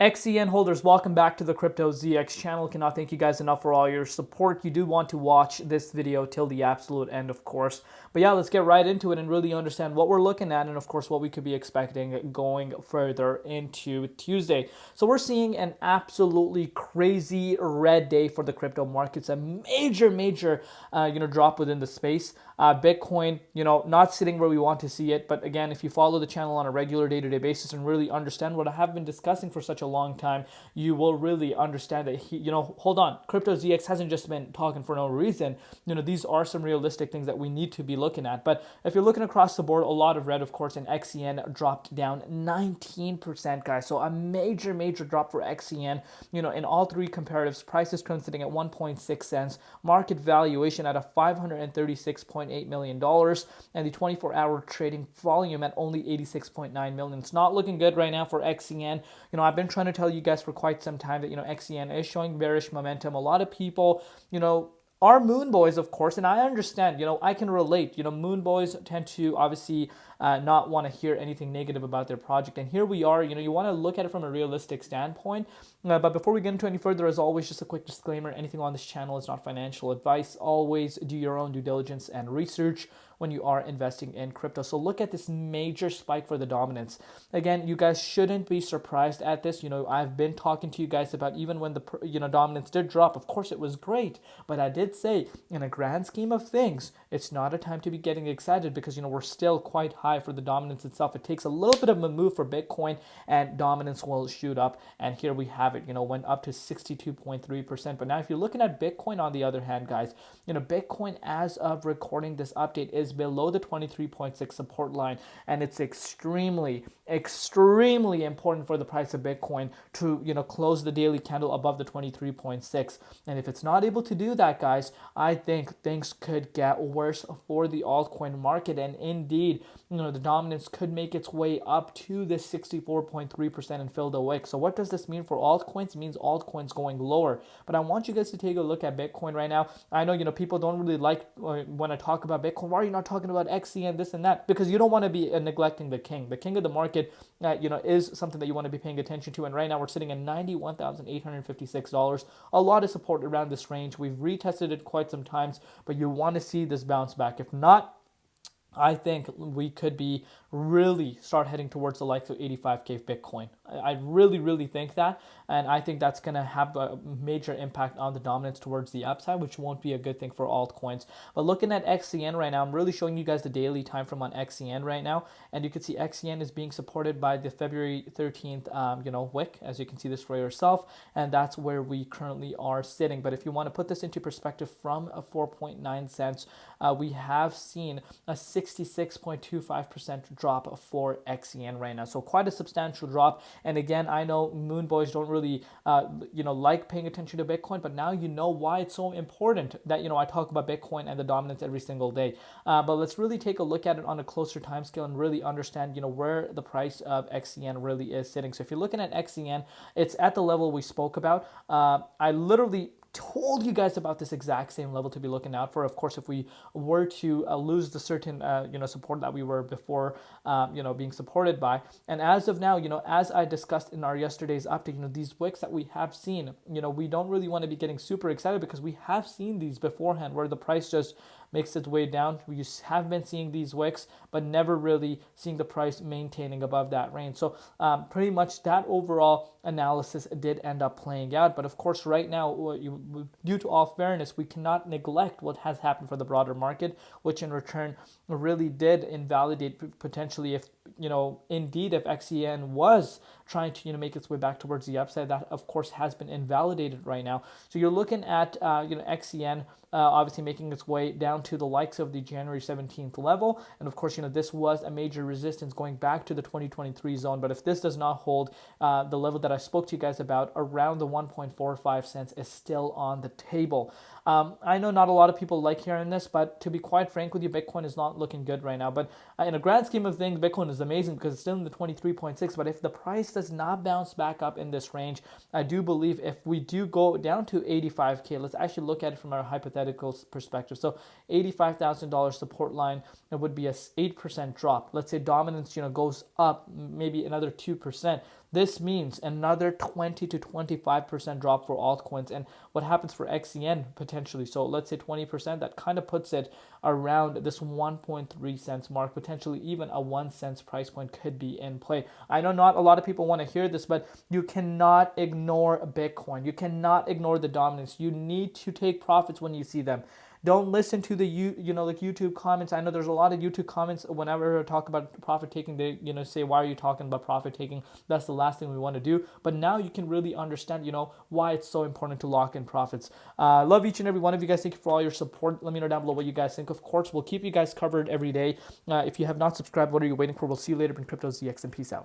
XCN holders, welcome back to the Crypto ZX channel. Cannot thank you guys enough for all your support. You do want to watch this video till the absolute end, of course. But yeah, let's get right into it and really understand what we're looking at and, of course, what we could be expecting going further into Tuesday. So we're seeing an absolutely crazy red day for the crypto markets, a major drop within the space. Bitcoin, not sitting where we want to see it. But again, if you follow the channel on a regular day-to-day basis and really understand what I have been discussing for such a long time, you will really understand that hold on, Crypto ZX hasn't just been talking for no reason. These are some realistic things that we need to be looking at. But if you're looking across the board, a lot of red, of course, and XCN dropped down 19%, guys. So a major drop for XCN. In all three comparatives, price is currently sitting at 1.6 cents, market valuation at a $536.8 million, and the 24-hour trading volume at only 86.9 million. It's not looking good right now for XCN. I've been trying to tell you guys for quite some time that XCN is showing bearish momentum. A lot of people are moon boys, of course, and I understand, I can relate. Moon boys tend to obviously not want to hear anything negative about their project, and here we are. You want to look at it from a realistic standpoint. But before we get into any further, as always, just a quick disclaimer: anything on this channel is not financial advice. Always do your own due diligence and research when you are investing in crypto. So look at this major spike for the dominance. Again, you guys shouldn't be surprised at this. I've been talking to you guys about even when the dominance did drop. Of course, it was great, but I did say in a grand scheme of things, it's not a time to be getting excited because we're still quite high for the dominance itself. It takes a little bit of a move for Bitcoin and dominance will shoot up. And here we have it. Went up to 62.3%. But now if you're looking at Bitcoin, on the other hand, guys, Bitcoin as of recording this update is below the 23.6 support line, and it's extremely important for the price of Bitcoin to close the daily candle above the 23.6. And if it's not able to do that, guys, I think things could get worse for the altcoin market, and indeed the dominance could make its way up to the 64.3% and fill the wick. So what does this mean for altcoins? It means altcoins going lower. But I want you guys to take a look at Bitcoin right now. I know people don't really like when I talk about Bitcoin. Why are you not talking about XC and this and that? Because you don't want to be neglecting the king. The king of the market is something that you want to be paying attention to. And right now we're sitting at $91,856. A lot of support around this range. We've retested it quite some times, but you want to see this bounce back. If not, I think we could be really start heading towards the likes of 85K Bitcoin. I really think that, and I think that's going to have a major impact on the dominance towards the upside, which won't be a good thing for altcoins. But looking at XCN right now, I'm really showing you guys the daily time frame on XCN right now, and you can see XCN is being supported by the February 13th wick, as you can see this for yourself, and that's where we currently are sitting. But if you want to put this into perspective, from a 4.9 cents, we have seen a 66.25% drop for XCN right now. So quite a substantial drop. And again, I know moon boys don't really like paying attention to Bitcoin, but now you know why it's so important that I talk about Bitcoin and the dominance every single day. But let's really take a look at it on a closer time scale and really understand where the price of XCN really is sitting. So if you're looking at XCN, it's at the level we spoke about. I literally told you guys about this exact same level to be looking out for. Of course, if we were to lose the certain support that we were before being supported by. And as of now, as I discussed in our yesterday's update, these wicks that we have seen, we don't really want to be getting super excited because we have seen these beforehand where the price just makes its way down. We have been seeing these wicks, but never really seeing the price maintaining above that range. So pretty much that overall analysis did end up playing out. But of course, right now, due to all fairness, we cannot neglect what has happened for the broader market, which in return really did invalidate potentially if indeed if XCN was trying to make its way back towards the upside. That of course has been invalidated right now. So you're looking at XCN obviously making its way down to the likes of the January 17th level, and of course this was a major resistance going back to the 2023 zone. But if this does not hold, the level that I spoke to you guys about around the 1.45 cents is still on the table. I know not a lot of people like hearing this, but to be quite frank with you, Bitcoin is not looking good right now. But in a grand scheme of things, Bitcoin is amazing because it's still in the 23.6. But if the price does not bounce back up in this range, I do believe if we do go down to 85K, let's actually look at it from a hypothetical perspective. So $85,000 support line, it would be a 8% drop. Let's say dominance goes up maybe another 2%. This means another 20 to 25% drop for altcoins. And what happens for XCN potentially? So let's say 20%, that kind of puts it around this 1.3 cents mark. Potentially even a 1 cent price point could be in play. I know not a lot of people want to hear this, but you cannot ignore Bitcoin. You cannot ignore the dominance. You need to take profits when you see them. Don't listen to the like YouTube comments. I know there's a lot of YouTube comments whenever I talk about profit taking. They say, why are you talking about profit taking? That's the last thing we want to do. But now you can really understand why it's so important to lock in profits. Love each and every one of you guys. Thank you for all your support. Let me know down below what you guys think. Of course, we'll keep you guys covered every day. If you have not subscribed, what are you waiting for? We'll see you later in Crypto ZX, and peace out.